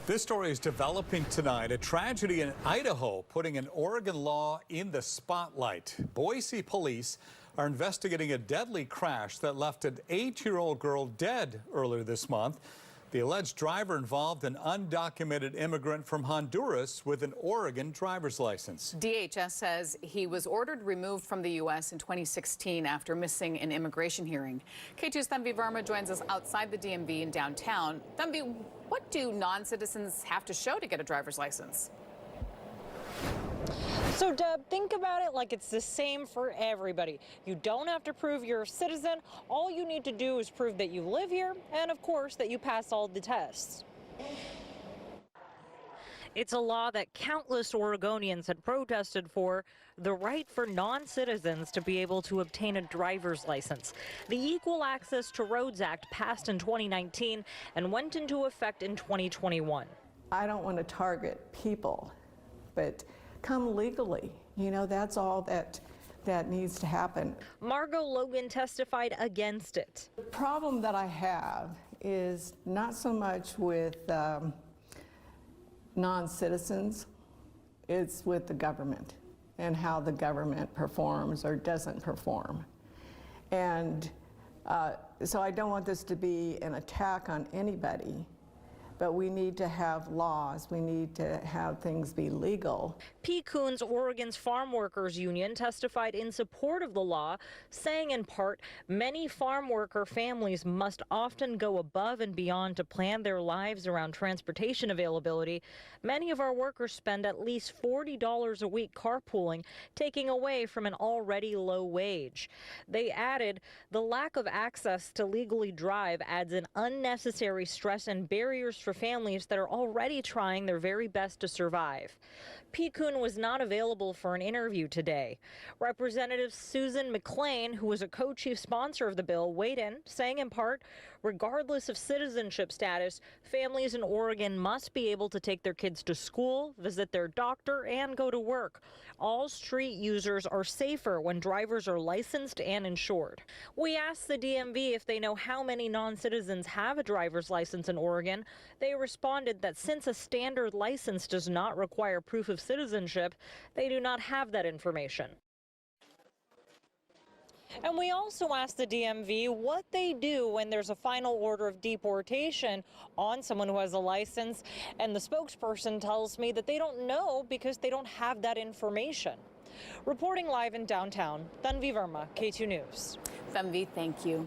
This story is developing tonight. A tragedy in Idaho putting an Oregon law in the spotlight. Boise Police are investigating a deadly crash that left an 8-year-old girl dead earlier this month. The alleged driver involved an undocumented immigrant from Honduras with an Oregon driver's license. DHS says he was ordered removed from the U.S. in 2016 after missing an immigration hearing. Katu's Thanvi Verma joins us outside the DMV in downtown. Thanvi, what do non-citizens have to show to get a driver's license? So, Deb, think about it like it's the same for everybody. You don't have to prove you're a citizen. All you need to do is prove that you live here and, of course, that you pass all the tests. It's a law that countless Oregonians had protested for, the right for non-citizens to be able to obtain a driver's license. The Equal Access to Roads Act passed in 2019 and went into effect in 2021. I don't want to target people, but come legally. You know, that's all that needs to happen. Margot Logan testified against it. The problem that I have is not so much with non-citizens, it's with the government and how the government performs or doesn't perform. And so I don't want this to be an attack on anybody, but we need to have laws. We need to have things be legal. P. Coons, Oregon's farm workers union, testified in support of the law, saying in part, many farm worker families must often go above and beyond to plan their lives around transportation availability. Many of our workers spend at least $40 a week carpooling, taking away from an already low wage. They added, the lack of access to legally drive adds an unnecessary stress and barriers for families that are already trying their very best to survive. P. Coon was not available for an interview today. Representative Susan McLean, who was a co-chief sponsor of the bill, weighed in, saying in part, regardless of citizenship status, families in Oregon must be able to take their kids to school, visit their doctor, and go to work. All street users are safer when drivers are licensed and insured. We asked the DMV if they know how many non-citizens have a driver's license in Oregon. They responded that since a standard license does not require proof of citizenship, they do not have that information. And we also asked the DMV what they do when there's a final order of deportation on someone who has a license. And the spokesperson tells me that they don't know because they don't have that information. Reporting live in downtown, Thanvi Verma, K2 News. Thanvi, thank you.